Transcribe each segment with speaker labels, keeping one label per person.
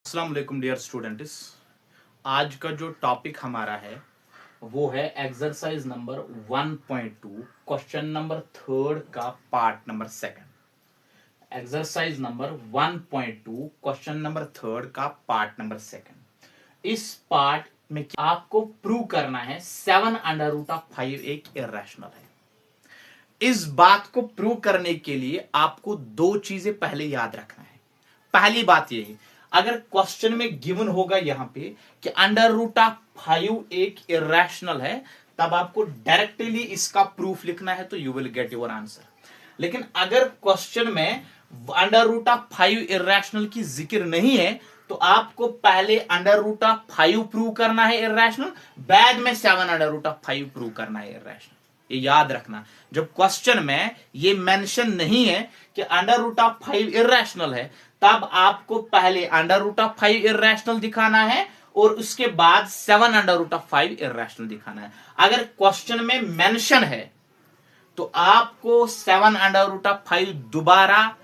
Speaker 1: अस्सलाम वालेकुम dear students. आज का जो टॉपिक हमारा है वो है exercise number 1.2 question number third का part number second. Exercise number 1.2 question number third का पार्ट नंबर सेकंड। इस पार्ट में आपको प्रूव करना है 7√5 एक इरेशनल है। इस बात को प्रूव करने के लिए आपको दो चीजें पहले याद रखना है। पहली बात यह है, अगर क्वेश्चन में गिवन होगा यहां पे कि √5 एक इरेशनल है, तब आपको डायरेक्टली इसका प्रूफ लिखना है तो you will get your answer. लेकिन अगर क्वेश्चन में √5 इरेशनल की जिक्र नहीं है तो आपको पहले √5 प्रूव करना है इरेशनल, बाद में 7√5 प्रूव करना है इरेशनल। ये याद रखना, जब क्वेश्चन में ये मेंशन नहीं है कि √5 इरेशनल है, तब आपको पहले √5 इरेशनल दिखाना है और उसके बाद 7√5 इरेशनल दिखाना है। अगर क्वेश्चन में मेंशन है तो आपको 7√5 दोबारा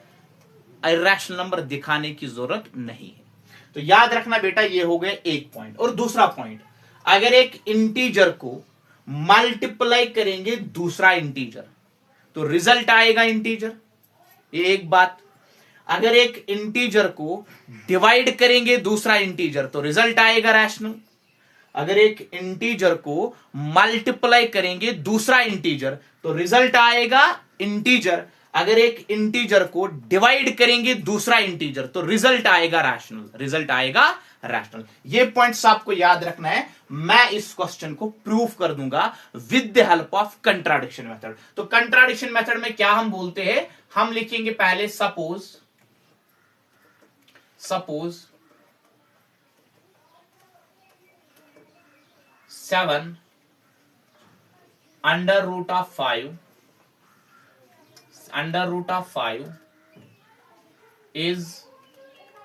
Speaker 1: इरेशनल नंबर दिखाने की जरूरत नहीं है। तो याद रखना बेटा, ये हो गया एक पॉइंट। और दूसरा पॉइंट, अगर एक इंटीजर को मल्टीप्लाई करेंगे दूसरा इंटीजर तो रिजल्ट आएगा इंटीजर, ये एक बात। अगर एक इंटीजर को डिवाइड करेंगे दूसरा इंटीजर तो रिजल्ट आएगा रैशनल। अगर एक इंटीजर को मल्टीप्लाई करेंगे दूसरा इंटीजर तो रिजल्ट आएगा इंटीजर। अगर एक इंटीजर को डिवाइड करेंगे दूसरा इंटीजर तो रिजल्ट आएगा रैशनल, रिजल्ट आएगा रैशनल। ये पॉइंट्स आपको याद रखना है। मैं इस क्वेश्चन को प्रूफ कर दूंगा with the help of contradiction method. तो कंट्राडिक्शन मेथड में क्या हम बोलते हैं, हम लिखेंगे पहले suppose 7 √5 is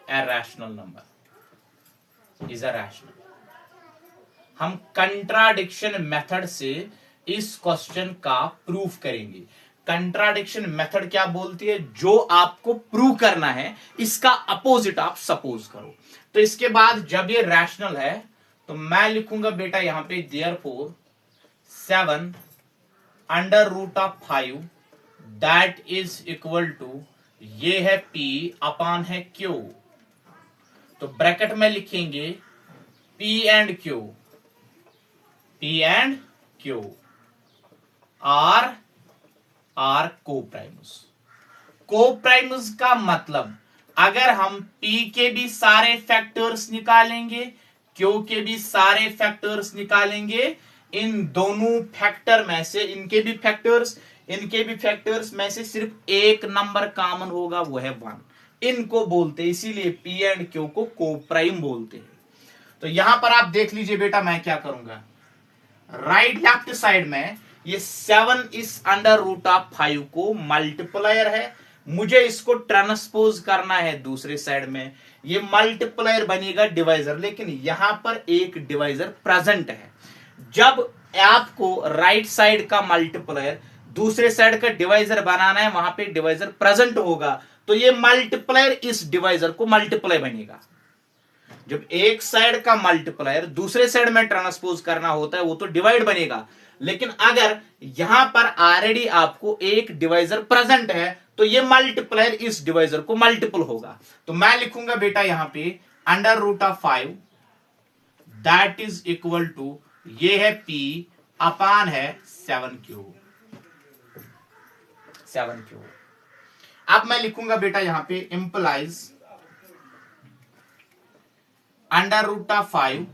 Speaker 1: a rational number, is a rational। हम कंट्राडिक्शन मेथड से इस क्वेश्चन का प्रूफ करेंगे। कंट्राडिक्शन मेथड क्या बोलती है, जो आपको प्रूव करना है इसका अपोजिट आप सपोज करो। तो इसके बाद जब ये रैशनल है तो मैं लिखूंगा बेटा यहां पे therefore 7√5 that is equal to, ये है P अपान है Q। तो ब्रैकेट में लिखेंगे P एंड Q आर कोप्राइमस का मतलब, अगर हम P के भी सारे फैक्टर्स निकालेंगे, Q के भी सारे फैक्टर्स निकालेंगे, इन दोनों फैक्टर में से इनके भी फैक्टर्स में से सिर्फ एक नंबर कॉमन होगा, वो है 1। इनको बोलते हैं, इसीलिए P एंड Q को कोप्राइम बोलते हैं। तो यहां पर आप देख लीजिए बेटा, मैं क्या करूंगा, राइट लेफ्ट साइड में ये 7 इस √5 को मल्टीप्लायर है, मुझे इसको ट्रांसपोज करना है दूसरे साइड में, ये मल्टीप्लायर बनेगा डिवाइजर, लेकिन यहां पर एक डिवाइजर प्रेजेंट है। जब आपको राइट साइड का मल्टीप्लायर दूसरे साइड का डिवाइजर बनाना है, वहां पे डिवाइजर प्रेजेंट होगा तो ये मल्टीप्लायर इस डिवाइजर को मल्टीप्लाई बनेगा। जब एक साइड का मल्टीप्लायर दूसरे साइड में ट्रांसपोज करना होता है वो तो डिवाइड बनेगा, लेकिन अगर यहां पर ऑलरेडी आपको एक डिवाइजर प्रेजेंट है तो ये मल्टीप्लायर इस डिवाइजर को मल्टीपल होगा। तो मैं लिखूंगा बेटा यहां पे √5 दैट इज इक्वल टू, ये है P अपान है 7Q। अब मैं लिखूंगा बेटा यहां पे implies √5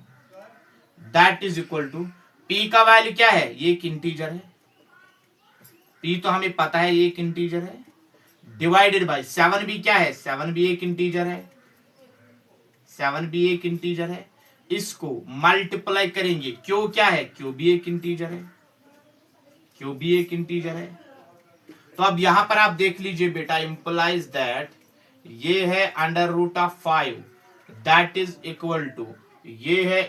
Speaker 1: that is equal to, P का वैल्यू क्या है, ये एक इंटीजर है, P तो हमें पता है ये एक इंटीजर है, डिवाइडेड बाय 7 भी क्या है, 7 भी एक इंटीजर है, इसको मल्टीप्लाई करेंगे, Q क्या है, Q भी एक इंटीजर है, तो अब यहां पर आप देख लीजिए बेटा, इंप्लाइज दैट ये है √5 दैट इज इक्वल टू, ये है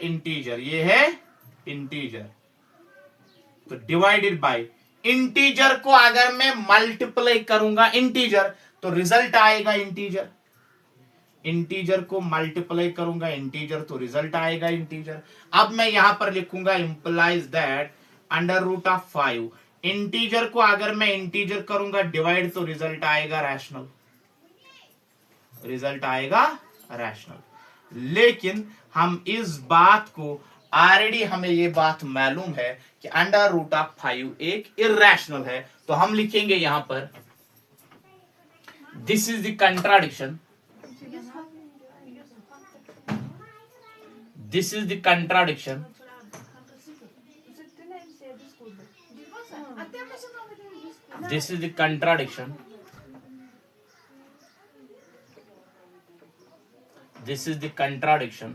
Speaker 1: इंटीजर, तो डिवाइडेड बाय इंटीजर को अगर मैं मल्टीप्लाई करूंगा इंटीजर तो रिजल्ट आएगा इंटीजर को मल्टीप्लाई करूंगा इंटीजर तो रिजल्ट आएगा इंटीजर। अब मैं यहां पर लिखूंगा implies that under root of 5 integer को अगर मैं इंटीजर करूंगा डिवाइड तो रिजल्ट आएगा रैशनल, रिजल्ट आएगा रैशनल। लेकिन हम इस बात को ऑलरेडी हमें ये बात मालूम है कि अंडर रूट ऑफ 5 एक इर्रेशनल है, तो हम लिखेंगे यहां पर this is the contradiction, this is the contradiction, this is the contradiction, this is the contradiction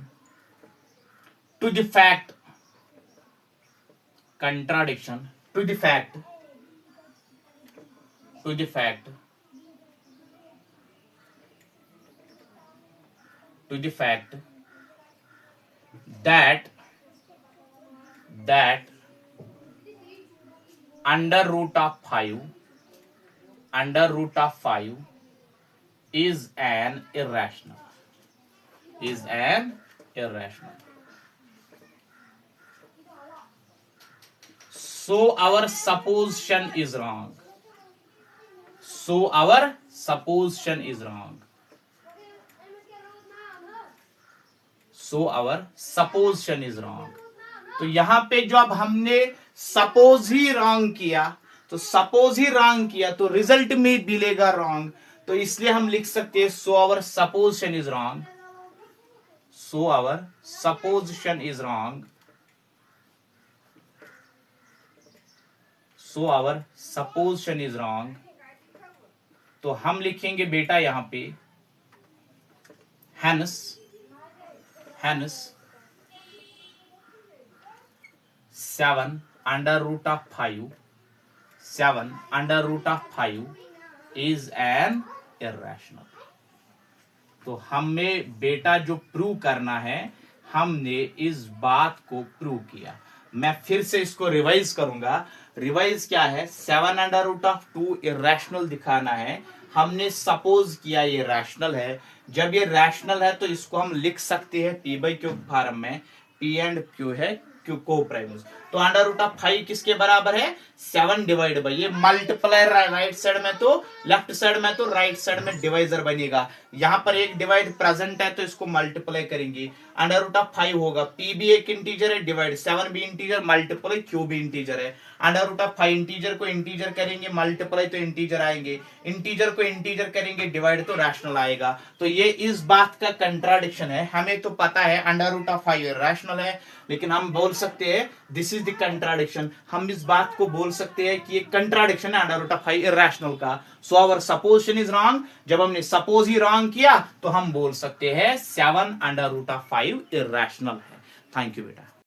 Speaker 1: to the fact, contradiction to the fact, to the fact, to the fact that under root of 5 is an irrational, is an irrational. So our supposition is wrong, so our supposition is wrong, so our supposition is wrong. तो यहां पे जो अब हमने suppose ही wrong किया, तो suppose ही wrong किया तो रिजल्ट में मिलेगा रॉन्ग, तो इसलिए हम लिख सकते हैं so our supposition is wrong, so our supposition is wrong, so our supposition is wrong. तो हम लिखेंगे बेटा यहां पे hence 7 under root of 5 is an irrational। तो हमें बेटा जो प्रूव करना है हमने इस बात को प्रूव किया। मैं फिर से इसको रिवाइज करूंगा। रिवाइज क्या है, 7 अंडर रूट ऑफ 2 इरेशनल दिखाना है। हमने सपोज किया ये रैशनल है। जब ये रैशनल है तो इसको हम लिख सकते हैं पी बाई क्यू फॉर्म में, पी एंड क्यू है क्यू को प्राइमस। तो अंडर रूट ऑफ 5 किसके बराबर है, 7 डिवाइड बाई, ये मल्टीप्लाई राइट साइड में तो लेफ्ट साइड में तो राइट साइड में डिवाइजर बनेगा। यहां पर एक डिवाइड प्रेजेंट है तो इसको मल्टीप्लाई करेंगे, अंडर रूट ऑफ 5 होगा। पी भी एक इंटीजर है, डिवाइड 7 भी इंटीजर, मल्टीप्लाई क्यू भी इंटीजर है। अंडर रूट ऑफ 5 इंटीजर को इंटीजर करेंगे मल्टीप्लाई तो इंटीजर आएंगे, इंटीजर को इंटीजर करेंगे डिवाइड तो रैशनल आएगा। तो ये इस बात का कंट्राडिक्शन है। हमें तो पता है अंडर रूट ऑफ 5 रैशनल है, लेकिन हम बोल सकते हैं दिस इज द कंट्राडिक्शन। हम इस बात को बोल सकते हैं कि ये कंट्राडिक्शन है अंडर रूट ऑफ 5 इरैशनल का। So our supposition is wrong. जब हमने सपोज ही रॉन्ग किया तो हम बोल सकते हैं 7 अंडर रूट ऑफ 5 इरैशनल है। थैंक यू बेटा।